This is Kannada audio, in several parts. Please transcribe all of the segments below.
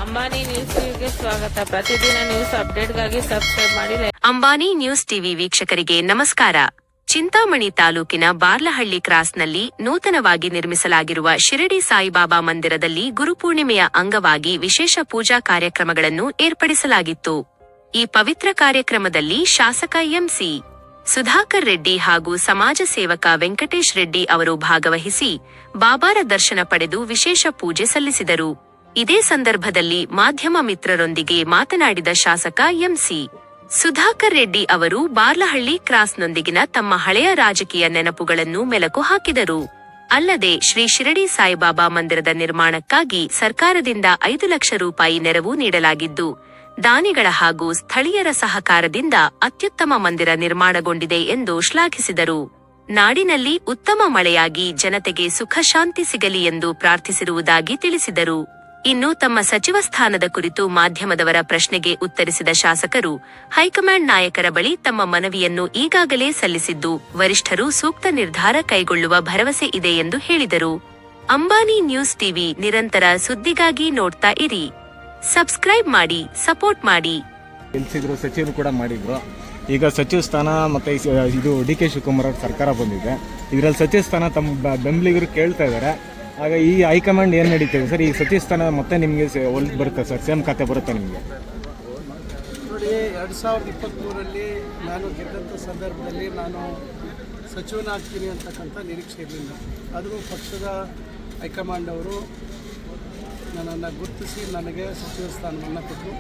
ಅಂಬಾನಿ ನ್ಯೂಸ್ ಟಿವಿಗೆ ಸ್ವಾಗತ. ಪ್ರತಿದಿನ ನ್ಯೂಸ್ ಅಪ್ಡೇಟ್ಗಾಗಿ ಸಬ್ಸ್ಕ್ರೈಬ್ ಮಾಡಿ. ಅಂಬಾನಿ ನ್ಯೂಸ್ ಟಿವಿ ವೀಕ್ಷಕರಿಗೆ ನಮಸ್ಕಾರ. ಚಿಂತಾಮಣಿ ತಾಲೂಕಿನ ಬಾರ್ಲಹಳ್ಳಿ ಕ್ರಾಸ್ನಲ್ಲಿ ನೂತನವಾಗಿ ನಿರ್ಮಿಸಲಾಗಿರುವ ಶಿರಡಿ ಸಾಯಿಬಾಬಾ ಮಂದಿರದಲ್ಲಿ ಗುರುಪೂರ್ಣಿಮೆಯ ಅಂಗವಾಗಿ ವಿಶೇಷ ಪೂಜಾ ಕಾರ್ಯಕ್ರಮಗಳನ್ನು ಏರ್ಪಡಿಸಲಾಗಿತ್ತು. ಈ ಪವಿತ್ರ ಕಾರ್ಯಕ್ರಮದಲ್ಲಿ ಶಾಸಕ ಎಂಸಿ ಸುಧಾಕರ್ ರೆಡ್ಡಿ ಹಾಗೂ ಸಮಾಜ ಸೇವಕ ವೆಂಕಟೇಶ್ ರೆಡ್ಡಿ ಅವರು ಭಾಗವಹಿಸಿ ಬಾಬಾರ ದರ್ಶನ ಪಡೆದು ವಿಶೇಷ ಪೂಜೆ ಸಲ್ಲಿಸಿದರು. ಇದೇ ಸಂದರ್ಭದಲ್ಲಿ ಮಾಧ್ಯಮ ಮಿತ್ರರೊಂದಿಗೆ ಮಾತನಾಡಿದ ಶಾಸಕ ಎಂಸಿ ಸುಧಾಕರ್ ರೆಡ್ಡಿ ಅವರು ಬಾರ್ಲಹಳ್ಳಿ ಕ್ರಾಸ್ನೊಂದಿಗಿನ ತಮ್ಮ ಹಳೆಯ ರಾಜಕೀಯ ನೆನಪುಗಳನ್ನು ಮೆಲುಕು ಹಾಕಿದರು. ಅಲ್ಲದೆ ಶ್ರೀ ಶಿರಡಿ ಸಾಯಿಬಾಬಾ ಮಂದಿರದ ನಿರ್ಮಾಣಕ್ಕಾಗಿ ಸರ್ಕಾರದಿಂದ 5 ಲಕ್ಷ ರೂಪಾಯಿ ನೆರವು ನೀಡಲಾಗಿದ್ದು, ದಾನಿಗಳ ಹಾಗೂ ಸ್ಥಳೀಯರ ಸಹಕಾರದಿಂದ ಅತ್ಯುತ್ತಮ ಮಂದಿರ ನಿರ್ಮಾಣಗೊಂಡಿದೆ ಎಂದು ಶ್ಲಾಘಿಸಿದರು. ನಾಡಿನಲ್ಲಿ ಉತ್ತಮ ಮಳೆಯಾಗಿ ಜನತೆಗೆ ಸುಖ ಶಾಂತಿ ಸಿಗಲಿ ಎಂದು ಪ್ರಾರ್ಥಿಸಿರುವುದಾಗಿ ತಿಳಿಸಿದರು. ಇನ್ನು ತಮ್ಮ ಸಚಿವ ಸ್ಥಾನದ ಕುರಿತು ಮಾಧ್ಯಮದವರ ಪ್ರಶ್ನೆಗೆ ಉತ್ತರಿಸಿದ ಶಾಸಕರು, ಹೈಕಮಾಂಡ್ ನಾಯಕರ ಬಳಿ ತಮ್ಮ ಮನವಿಯನ್ನು ಈಗಾಗಲೇ ಸಲ್ಲಿಸಿದ್ದು, ವರಿಷ್ಠರು ಸೂಕ್ತ ನಿರ್ಧಾರ ಕೈಗೊಳ್ಳುವ ಭರವಸೆ ಇದೆ ಎಂದು ಹೇಳಿದರು. ಅಂಬಾನಿ ನ್ಯೂಸ್ ಟಿವಿ ನಿರಂತರ ಸುದ್ದಿಗಾಗಿ ನೋಡ್ತಾ ಇರಿ. ಸಬ್ಸ್ಕ್ರೈಬ್ ಮಾಡಿ, ಸಪೋರ್ಟ್ ಮಾಡಿ. ಸಚಿವರು ಕೂಡ ಮಾಡಿದ್ರು. ಈಗ ಸಚಿವ ಸ್ಥಾನ ಮತ್ತೆ ಇದು ಡಿ.ಕೆ. ಶಿವಕುಮಾರ್ ಅವ್ರ ಸರ್ಕಾರ ಬಂದಿದೆ. ಇದರಲ್ಲಿ ಸಚಿವ ಸ್ಥಾನ ತಮ್ಮ ಬೆಂಬಲಿಗರು ಕೇಳ್ತಾ ಇದ್ದಾರೆ. ಆಗ ಈ ಹೈಕಮಾಂಡ್ ಏನು ನಡೀತಿದೆ ಸರ್? ಈ ಸಚಿವ ಸ್ಥಾನ ಮತ್ತೆ ನಿಮಗೆ ಒಲಿದು ಬರುತ್ತೆ ಸರ್? ಸೇಮ್ ಖಾತೆ ಬರುತ್ತೆ ನಿಮಗೆ? ನೋಡಿ, 2023ರಲ್ಲಿ ನಾನು ಗೆದ್ದಂಥ ಸಂದರ್ಭದಲ್ಲಿ ನಾನು ಸಚಿವನಾಗ್ತೀನಿ ಅಂತಕ್ಕಂಥ ನಿರೀಕ್ಷೆ ಇರಲಿಲ್ಲ. ಆದರೂ ಪಕ್ಷದ ಹೈಕಮಾಂಡ್ ಅವರು ನನ್ನನ್ನು ಗುರುತಿಸಿ ನನಗೆ ಸಚಿವ ಸ್ಥಾನವನ್ನು ಕೊಟ್ಟರು,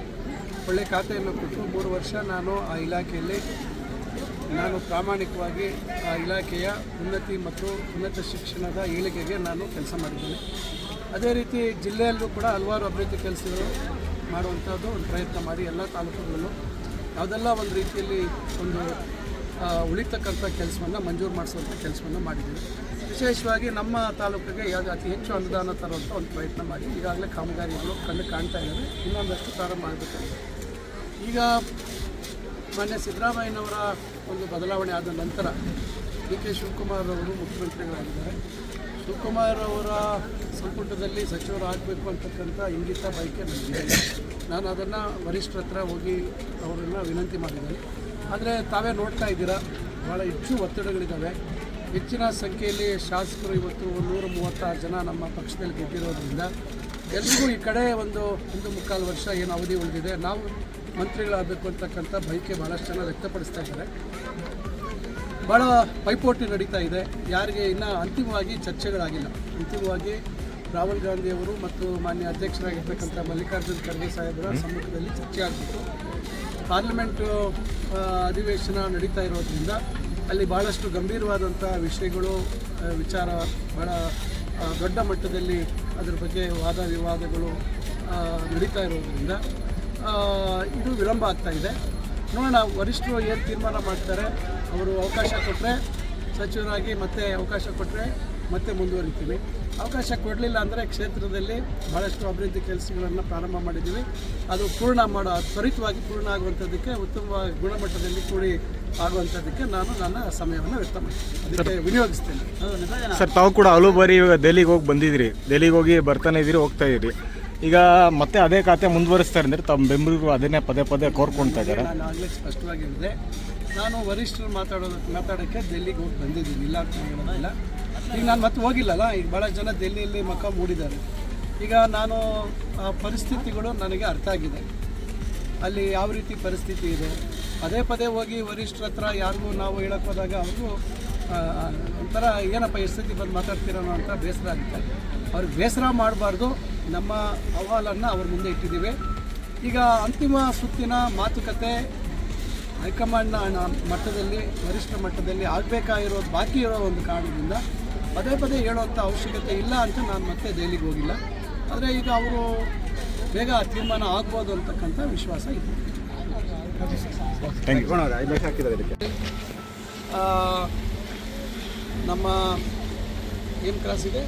ಒಳ್ಳೆ ಖಾತೆಯನ್ನು ಕೊಟ್ಟರು. 3 ವರ್ಷ ನಾನು ಆ ಇಲಾಖೆಯಲ್ಲಿ ಪ್ರಾಮಾಣಿಕವಾಗಿ ಆ ಇಲಾಖೆಯ ಉನ್ನತಿ ಮತ್ತು ಉನ್ನತ ಶಿಕ್ಷಣದ ಏಳಿಗೆಗೆ ನಾನು ಕೆಲಸ ಮಾಡಿದ್ದೇನೆ. ಅದೇ ರೀತಿ ಜಿಲ್ಲೆಯಲ್ಲೂ ಕೂಡ ಹಲವಾರು ಅಭಿವೃದ್ಧಿ ಕೆಲಸಗಳು ಮಾಡುವಂಥದ್ದು ಒಂದು ಪ್ರಯತ್ನ ಮಾಡಿ ಎಲ್ಲ ತಾಲೂಕುಗಳಲ್ಲೂ ಯಾವುದೆಲ್ಲ ಒಂದು ರೀತಿಯಲ್ಲಿ ಒಂದು ಉಳಿತಕ್ಕಂಥ ಕೆಲಸವನ್ನು ಮಂಜೂರು ಮಾಡಿಸುವಂಥ ಕೆಲಸವನ್ನು ಮಾಡಿದ್ದೀವಿ. ವಿಶೇಷವಾಗಿ ನಮ್ಮ ತಾಲೂಕಿಗೆ ಯಾವುದು ಅತಿ ಹೆಚ್ಚು ಅನುದಾನ ತರುವಂಥ ಒಂದು ಪ್ರಯತ್ನ ಮಾಡಿ ಈಗಾಗಲೇ ಕಾಮಗಾರಿಗಳು ಕಾಣ್ತಾ ಇದ್ದಾವೆ. ಇನ್ನೊಂದಷ್ಟು ಪ್ರಾರಂಭ ಮಾಡಬೇಕಾಗಿದೆ. ಈಗ ಮಾನ್ಯ ಸಿದ್ದರಾಮಯ್ಯನವರ ಒಂದು ಬದಲಾವಣೆ ಆದ ನಂತರ ಡಿ.ಕೆ. ಶಿವಕುಮಾರ್ ಅವರು ಮುಖ್ಯಮಂತ್ರಿಗಳಾಗಿದ್ದಾರೆ. ಶಿವಕುಮಾರ್ ಅವರ ಸಂಪುಟದಲ್ಲಿ ಸಚಿವರು ಆಗಬೇಕು ಅಂತಕ್ಕಂಥ ಇಂಗಿತ ಬಯಕೆ ನನಗಿದೆ. ನಾನು ಅದನ್ನು ವರಿಷ್ಠರ ಹತ್ರ ಹೋಗಿ ಅವರನ್ನು ವಿನಂತಿ ಮಾಡಿದ್ದೇನೆ. ಆದರೆ ತಾವೇ ನೋಡ್ತಾ ಇದ್ದೀರಾ, ಭಾಳ ಹೆಚ್ಚು ಒತ್ತಡಗಳಿದ್ದಾವೆ. ಹೆಚ್ಚಿನ ಸಂಖ್ಯೆಯಲ್ಲಿ ಶಾಸಕರು ಇವತ್ತು 136 ಜನ ನಮ್ಮ ಪಕ್ಷದಲ್ಲಿ ಗೆದ್ದಿರೋದ್ರಿಂದ ಎಲ್ರಿಗೂ ಈ ಕಡೆ ಒಂದು 1.25 ವರ್ಷ ಏನು ಅವಧಿ ಉಳಿದಿದೆ, ನಾವು ಮಂತ್ರಿಗಳಾಗಬೇಕು ಅಂತಕ್ಕಂಥ ಬಯಕೆ ಭಾಳಷ್ಟು ಜನ ವ್ಯಕ್ತಪಡಿಸ್ತಾ ಇದ್ದಾರೆ. ಭಾಳ ಪೈಪೋಟಿ ನಡೀತಾ ಇದೆ. ಯಾರಿಗೆ ಇನ್ನೂ ಅಂತಿಮವಾಗಿ ಚರ್ಚೆಗಳಾಗಿಲ್ಲ. ಅಂತಿಮವಾಗಿ ರಾಹುಲ್ ಗಾಂಧಿಯವರು ಮತ್ತು ಮಾನ್ಯ ಅಧ್ಯಕ್ಷರಾಗಿರ್ತಕ್ಕಂಥ ಮಲ್ಲಿಕಾರ್ಜುನ್ ಖರ್ಗೆ ಸಾಹೇಬರ ಸಮ್ಮುಖದಲ್ಲಿ ಚರ್ಚೆ ಆಗಬೇಕು. ಪಾರ್ಲಿಮೆಂಟು ಅಧಿವೇಶನ ನಡೀತಾ ಇರೋದ್ರಿಂದ ಅಲ್ಲಿ ಭಾಳಷ್ಟು ಗಂಭೀರವಾದಂಥ ವಿಷಯಗಳು, ವಿಚಾರ ಭಾಳ ದೊಡ್ಡ ಮಟ್ಟದಲ್ಲಿ ಅದರ ಬಗ್ಗೆ ವಾದ ವಿವಾದಗಳು ನಡೀತಾ ಇರೋದ್ರಿಂದ ಇದು ವಿಳಂಬ ಆಗ್ತಾ ಇದೆ. ನೋಡೋಣ, ವರಿಷ್ಠರು ಏನು ತೀರ್ಮಾನ ಮಾಡ್ತಾರೆ. ಅವರು ಅವಕಾಶ ಕೊಟ್ಟರೆ ಸಚಿವರಾಗಿ ಮತ್ತೆ ಅವಕಾಶ ಕೊಟ್ಟರೆ ಮತ್ತೆ ಮುಂದುವರಿತೀವಿ. ಅವಕಾಶ ಕೊಡಲಿಲ್ಲ ಅಂದರೆ ಕ್ಷೇತ್ರದಲ್ಲಿ ಭಾಳಷ್ಟು ಅಭಿವೃದ್ಧಿ ಕೆಲಸಗಳನ್ನು ಪ್ರಾರಂಭ ಮಾಡಿದ್ದೀವಿ. ಅದು ತ್ವರಿತವಾಗಿ ಪೂರ್ಣ ಆಗುವಂಥದ್ದಕ್ಕೆ, ಉತ್ತಮ ಗುಣಮಟ್ಟದಲ್ಲಿ ಕೂಡಿ ಆಗುವಂಥದ್ದಕ್ಕೆ ನಾನು ನನ್ನ ಸಮಯವನ್ನು ವ್ಯಕ್ತ ಮಾಡ್ತೀನಿ, ಅದಕ್ಕೆ ವಿನಿಯೋಗಿಸ್ತೇನೆ. ಸರ್, ತಾವು ಕೂಡ ಹಲವು ಬಾರಿ ಇವಾಗ ದೆಹಲಿಗೆ ಹೋಗಿ ಬಂದಿದ್ದೀರಿ, ದೆಹಲಿಗೆ ಹೋಗಿ ಬರ್ತಾನೆ ಇದ್ದೀರಿ, ಹೋಗ್ತಾ ಇದ್ದೀರಿ. ಈಗ ಮತ್ತೆ ಅದೇ ಖಾತೆ ಮುಂದುವರಿಸ್ತಾರೆ ಅಂದರೆ ತಮ್ಮ ಬೆಂಬಲಿಗರು ಅದನ್ನೇ ಪದೇ ಕೋರ್ಕೊಳ್ತಾ ಇದ್ದಾರೆ. ನಾನು ಆಗಲೇ ಸ್ಪಷ್ಟವಾಗಿ ಹೇಳಿದೆ, ನಾನು ವರಿಷ್ಠರು ಮಾತಾಡೋಕ್ಕೆ ದೆಹಲಿಗೆ ಹೋಗಿ ಬಂದಿದ್ದೀನಿ, ಇಲ್ಲ ಅಂತ ಹೇಳೋದಿಲ್ಲ. ಈಗ ನಾನು ಮತ್ತೆ ಹೋಗಿಲ್ಲಲ್ಲ, ಈಗ ಭಾಳ ಜನ ದೆಹಲಿಯಲ್ಲಿ ಮಕ್ಕ ಮೂಡಿದ್ದಾರೆ. ಈಗ ನಾನು ಆ ಪರಿಸ್ಥಿತಿಗಳು ನನಗೆ ಅರ್ಥ ಆಗಿದೆ. ಅಲ್ಲಿ ಯಾವ ರೀತಿ ಪರಿಸ್ಥಿತಿ ಇದೆ, ಪದೇ ಹೋಗಿ ವರಿಷ್ಠರ ಹತ್ರ ಯಾರಿಗೂ ನಾವು ಹೇಳಕ್ಕೆ ಹೋದಾಗ ಅವ್ರಿಗೂ ಒಂಥರ ಏನಪ್ಪ ಪರಿಸ್ಥಿತಿ ಬಂದು ಮಾತಾಡ್ತಿರೋ ಅಂತ ಬೇಸರ ಆಗುತ್ತೆ. ಅವ್ರಿಗೆ ಬೇಸರ ಮಾಡಬಾರ್ದು. ನಮ್ಮ ಅಹವಾಲನ್ನು ಅವ್ರ ಮುಂದೆ ಇಟ್ಟಿದ್ದೀವಿ. ಈಗ ಅಂತಿಮ ಸುತ್ತಿನ ಮಾತುಕತೆ ಹೈಕಮಾಂಡ್ನ ಮಟ್ಟದಲ್ಲಿ, ವರಿಷ್ಠ ಮಟ್ಟದಲ್ಲಿ ಆಗಬೇಕಾಗಿರೋದು ಬಾಕಿ ಇರೋ ಒಂದು ಕಾರಣದಿಂದ ಪದೇ ಹೇಳುವಂಥ ಅವಶ್ಯಕತೆ ಇಲ್ಲ ಅಂತ ನಾನು ಮತ್ತೆ ದೆಹಲಿಗೆ ಹೋಗಿಲ್ಲ. ಆದರೆ ಈಗ ಅವರು ಬೇಗ ತೀರ್ಮಾನ ಆಗ್ಬೋದು ಅಂತಕ್ಕಂಥ ವಿಶ್ವಾಸ ಇದೆ. ನಮ್ಮ ಏನು ಕ್ರಾಸ್ ಇದೆ?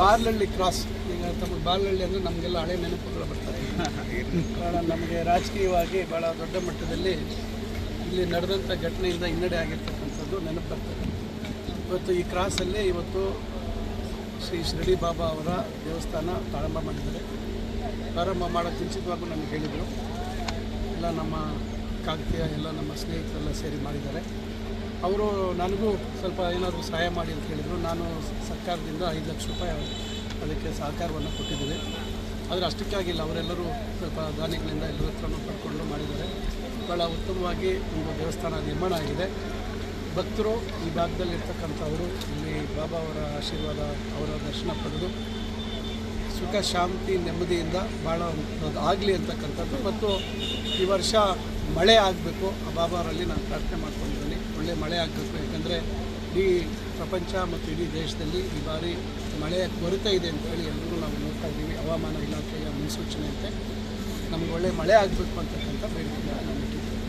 ಬಾರ್ಲಹಳ್ಳಿ ಕ್ರಾಸ್. ಈಗ ತಮಗೆ ಬಾರ್ಲಹಳ್ಳಿ ಅಂದರೆ ನಮಗೆಲ್ಲ ಹಳೆ ನೆನಪುಗಳು ಬರ್ತಾರೆ. ಕಾರಣ ನಮಗೆ ರಾಜಕೀಯವಾಗಿ ಭಾಳ ದೊಡ್ಡ ಮಟ್ಟದಲ್ಲಿ ಇಲ್ಲಿ ನಡೆದಂಥ ಘಟನೆಯಿಂದ ಹಿನ್ನಡೆ ಆಗಿರ್ತಕ್ಕಂಥದ್ದು ನೆನಪು ಬರ್ತದೆ. ಇವತ್ತು ಈ ಕ್ರಾಸಲ್ಲಿ ಇವತ್ತು ಶ್ರೀ ಶಿರಡಿ ಬಾಬಾ ಅವರ ದೇವಸ್ಥಾನ ಪ್ರಾರಂಭ ಮಾಡಿದ್ದಾರೆ. ಪ್ರಾರಂಭ ಮಾಡೋಕ್ಕೆ ಮುಂಚಿತವಾಗೂ ನನಗೆ ಹೇಳಿದರು. ಎಲ್ಲ ನಮ್ಮ ಕಾಕತೀಯ ಎಲ್ಲ ನಮ್ಮ ಸ್ನೇಹಿತರೆಲ್ಲ ಸೇರಿ ಮಾಡಿದ್ದಾರೆ. ಅವರು ನನಗೂ ಸ್ವಲ್ಪ ಏನಾದರೂ ಸಹಾಯ ಮಾಡಿ ಅಂತ ಹೇಳಿದರು. ನಾನು ಸರ್ಕಾರದಿಂದ 5 ಲಕ್ಷ ರೂಪಾಯಿ ಅದಕ್ಕೆ ಸಹಕಾರವನ್ನು ಕೊಟ್ಟಿದ್ದೀನಿ. ಆದರೆ ಅಷ್ಟಕ್ಕಾಗಿಲ್ಲ, ಅವರೆಲ್ಲರೂ ಸ್ವಲ್ಪ ದಾನಿಗಳಿಂದ ಎಲ್ಲರ ಹತ್ರನೂ ಪಡ್ಕೊಂಡು ಮಾಡಿದ್ದಾರೆ. ಭಾಳ ಉತ್ತಮವಾಗಿ ಒಂದು ದೇವಸ್ಥಾನ ನಿರ್ಮಾಣ ಆಗಿದೆ. ಭಕ್ತರು ಈ ಭಾಗದಲ್ಲಿರ್ತಕ್ಕಂಥವರು ಇಲ್ಲಿ ಬಾಬಾ ಅವರ ಆಶೀರ್ವಾದ, ಅವರ ದರ್ಶನ ಪಡೆದು ಸುಖ ಶಾಂತಿ ನೆಮ್ಮದಿಯಿಂದ ಭಾಳ ಆಗಲಿ ಅಂತಕ್ಕಂಥದ್ದು. ಮತ್ತು ಈ ವರ್ಷ ಮಳೆ ಆಗಬೇಕು, ಆ ಬಾಬಾವರಲ್ಲಿ ನಾನು ಪ್ರಾರ್ಥನೆ ಮಾಡ್ಕೊಂಡಿದ್ದೀನಿ. ಒಳ್ಳೆ ಮಳೆ ಆಗಬೇಕು, ಯಾಕಂದರೆ ಇಡೀ ಪ್ರಪಂಚ ಮತ್ತು ಇಡೀ ದೇಶದಲ್ಲಿ ಈ ಬಾರಿ ಮಳೆಯ ಕೊರತೆ ಇದೆ ಅಂತೇಳಿ ಎಲ್ಲರೂ ನಾವು ನೋಡ್ತಾ ಇದ್ದೀವಿ. ಹವಾಮಾನ ಇಲಾಖೆಯ ಮುನ್ಸೂಚನೆಯಂತೆ ನಮಗೆ ಒಳ್ಳೆ ಮಳೆ ಆಗಬೇಕು ಅಂತಕ್ಕಂಥ ಬೇಡಿಕೆ ನಾನು ಇಟ್ಟಿದ್ದೀನಿ.